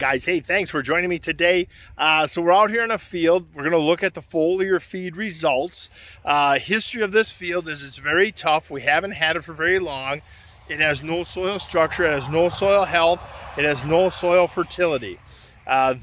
Guys, hey, thanks for joining me today. So we're out here in a field. We're going to look at the foliar feed results. History of this field is it's very tough. We haven't had it for very long. It has no soil structure. It has no soil health. It has no soil fertility.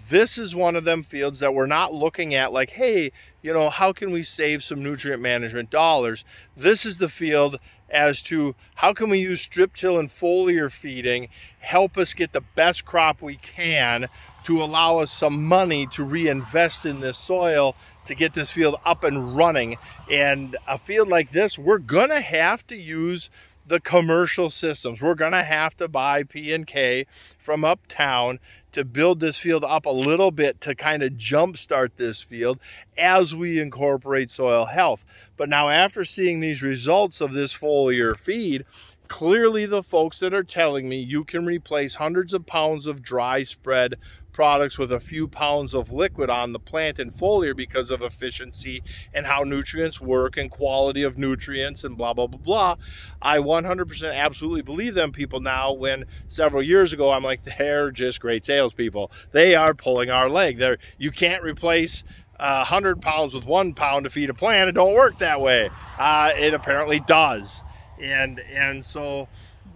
This is one of them fields that we're not looking at like, hey, you know, how can we save some nutrient management dollars? This is the field as to how can we use strip till and foliar feeding help us get the best crop we can to allow us some money to reinvest in this soil to get this field up and running. And a field like this, we're gonna have to use the commercial systems. We're gonna have to buy P&K from uptown to build this field up a little bit to kind of jumpstart this field as we incorporate soil health. But now after seeing these results of this foliar feed, clearly the folks that are telling me you can replace hundreds of pounds of dry spread products with a few pounds of liquid on the plant and foliar because of efficiency and how nutrients work and quality of nutrients and blah, blah, blah, blah. I 100% absolutely believe them people now, when several years ago, I'm like, they're just great salespeople. They are pulling our leg. You can't replace 100 pounds with 1 pound to feed a plant. It don't work that way. It apparently does. And so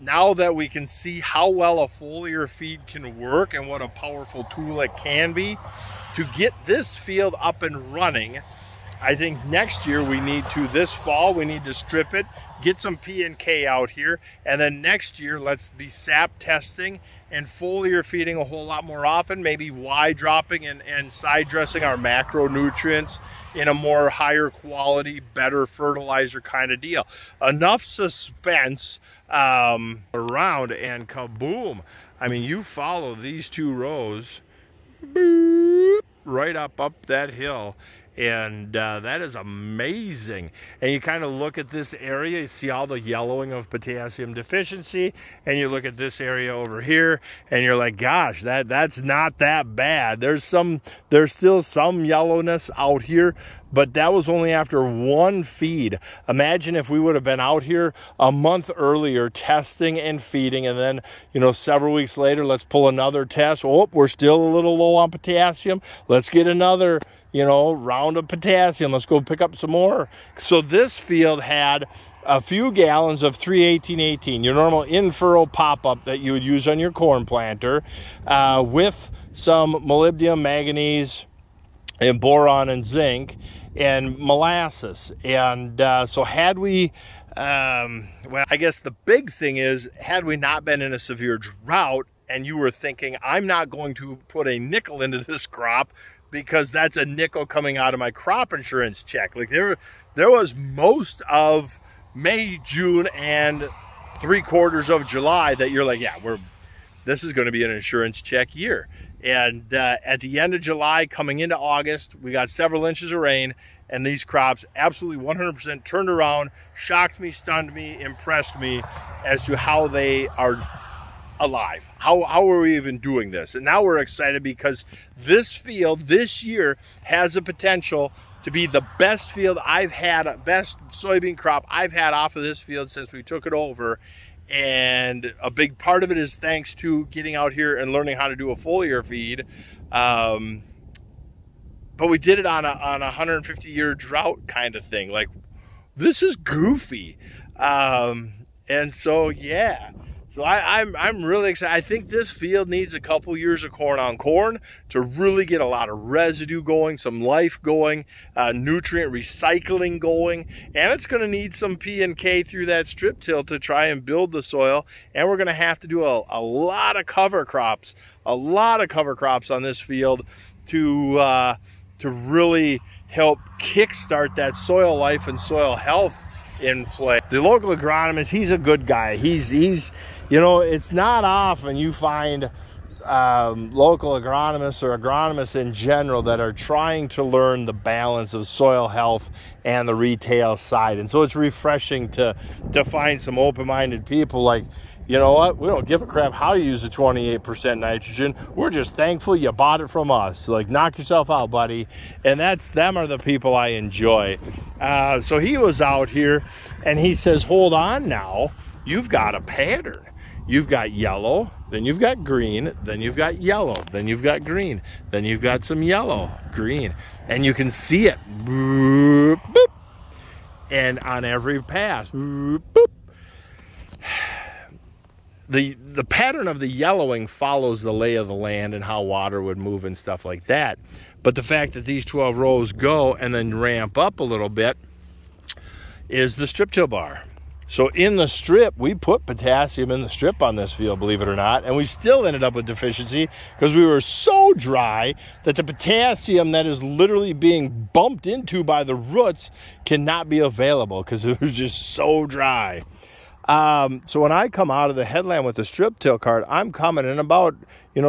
now that we can see how well a foliar feed can work and what a powerful tool it can be to get this field up and running, I think next year this fall we need to strip it, get some P&K out here, and then next year let's be sap testing and foliar feeding a whole lot more often, maybe Y dropping and side dressing our macronutrients in a more higher quality, better fertilizer kind of deal. Enough suspense around, and kaboom. I mean, you follow these 2 rows, boop, right up that hill, and that is amazing. And you kind of look at this area, you see all the yellowing of potassium deficiency, and you look at this area over here and you're like, gosh, that's not that bad. There's still some yellowness out here, but that was only after 1 feed. Imagine if we would have been out here a month earlier testing and feeding, and then, you know, several weeks later, let's pull another test. Oh, we're still a little low on potassium. Let's get another, you know, round of potassium. Let's go pick up some more. So this field had a few gallons of 3-18-18, your normal in-furrow pop-up that you would use on your corn planter, with some molybdenum, manganese, and boron and zinc, and molasses. And so had we, well, I guess the big thing is, had we not been in a severe drought and you were thinking, I'm not going to put a nickel into this crop because that's a nickel coming out of my crop insurance check. Like there was most of May, June, and 3/4 of July that you're like, yeah, this is going to be an insurance check year. And at the end of July, coming into August, we got several inches of rain, and these crops absolutely 100% turned around, shocked me, stunned me, impressed me as to how they are alive. How are we even doing this? And now we're excited because this field this year has the potential to be the best field I've had, best soybean crop I've had off of this field since we took it over. And a big part of it is thanks to getting out here and learning how to do a foliar feed. But we did it on a 150-year drought kind of thing. Like, this is goofy. And so, yeah. So I'm really excited. I think this field needs a couple years of corn on corn to really get a lot of residue going, some life going, nutrient recycling going, and it's going to need some P&K through that strip till to try and build the soil. And we're going to have to do a lot of cover crops, on this field to really help kickstart that soil life and soil health in play. The local agronomist, he's a good guy. He's you know, it's not often you find local agronomists or agronomists in general that are trying to learn the balance of soil health and the retail side. And so it's refreshing to find some open-minded people like, you know what, we don't give a crap how you use the 28% nitrogen. We're just thankful you bought it from us. Like, knock yourself out, buddy. And them are the people I enjoy. So he was out here and he says, hold on now, you've got a pattern. You've got yellow, then you've got green, then you've got yellow, then you've got green, then you've got some yellow, green, and you can see it. Boop, boop. And on every pass, boop, boop. The pattern of the yellowing follows the lay of the land and how water would move and stuff like that. But the fact that these 12 rows go and then ramp up a little bit is the strip till bar. So in the strip, we put potassium in the strip on this field, believe it or not, and we still ended up with deficiency because we were so dry that the potassium that is literally being bumped into by the roots cannot be available because it was just so dry. So when I come out of the headland with the strip till cart, I'm coming in about,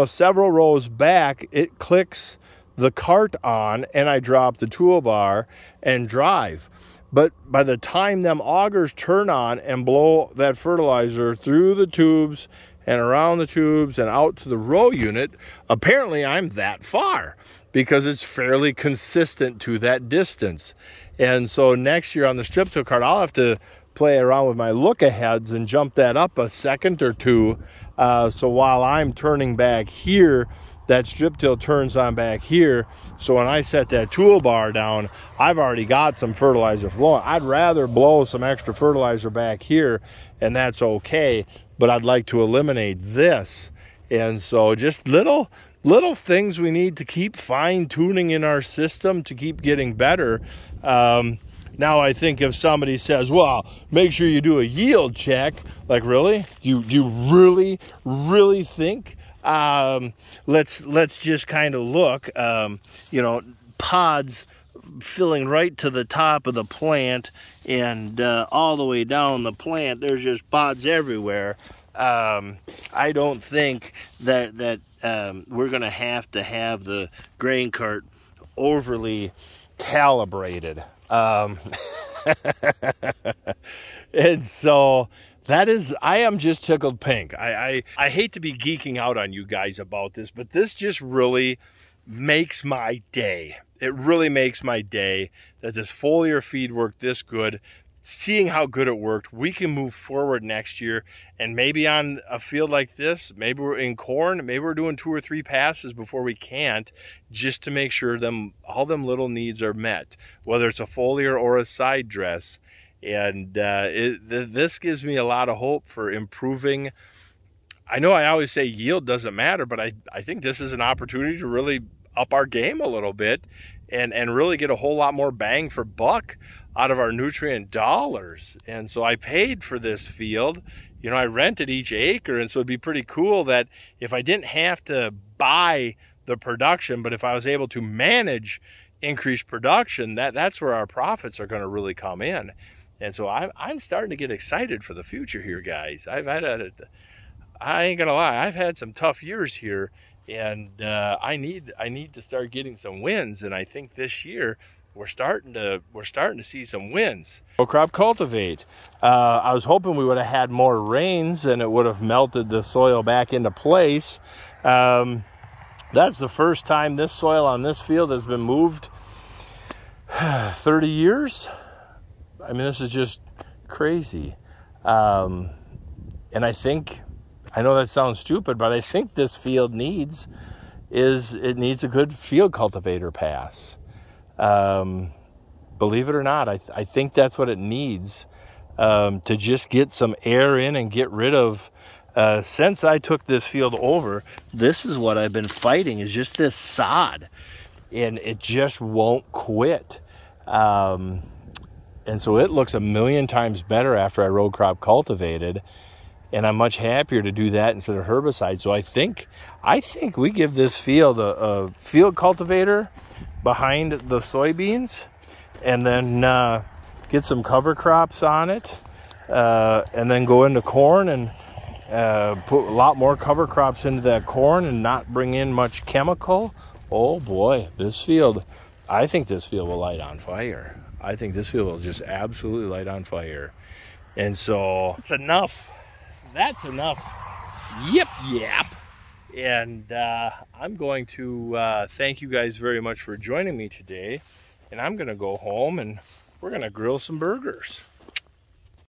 several rows back, it clicks the cart on and I drop the toolbar and drive. But by the time them augers turn on and blow that fertilizer through the tubes and around the tubes and out to the row unit, apparently I'm that far because it's fairly consistent to that distance. And so next year on the strip till cart, I'll have to play around with my look aheads and jump that up a second or two. So while I'm turning back here, that strip till turns on back here. So when I set that toolbar down, I've already got some fertilizer flowing. I'd rather blow some extra fertilizer back here, and that's okay, but I'd like to eliminate this. And so just little things we need to keep fine-tuning in our system to keep getting better. Now I think if somebody says, well, make sure you do a yield check, like really? Do you really think? Let's just kind of look, pods filling right to the top of the plant and all the way down the plant, there's just pods everywhere. I don't think that we're going to have the grain cart overly calibrated. And so I am just tickled pink. I hate to be geeking out on you guys about this, but this just really makes my day. It really makes my day that this foliar feed worked this good. Seeing how good it worked, we can move forward next year, and maybe on a field like this, maybe we're in corn, maybe we're doing 2 or 3 passes before we can't, just to make sure all them little needs are met, whether it's a foliar or a side dress. And this gives me a lot of hope for improving. I know I always say yield doesn't matter, but I think this is an opportunity to really up our game a little bit and really get a whole lot more bang for buck out of our nutrient dollars. And so I paid for this field. I rented each acre, and so it'd be pretty cool that if I didn't have to buy the production, but if I was able to manage increased production, that's where our profits are going to really come in. And so I'm starting to get excited for the future here, guys. I ain't gonna lie, I've had some tough years here, and I need to start getting some wins. And I think this year we're starting to see some wins. Row crop cultivate. I was hoping we would have had more rains and it would have melted the soil back into place. That's the first time this soil on this field has been moved 30 years. I mean, this is just crazy. And I know that sounds stupid, but I think this field needs a good field cultivator pass. Believe it or not, I think that's what it needs, to just get some air in and get rid of, since I took this field over, this is what I've been fighting, is just this sod, and it just won't quit. And so it looks a million times better after I row crop cultivated, and I'm much happier to do that instead of herbicide. So I think we give this field a field cultivator behind the soybeans, and then get some cover crops on it, and then go into corn and put a lot more cover crops into that corn and not bring in much chemical. Oh boy, I think this field will light on fire. I think this field will just absolutely light on fire. And so that's enough. That's enough. Yip yap. And I'm going to thank you guys very much for joining me today. And I'm going to go home and we're going to grill some burgers.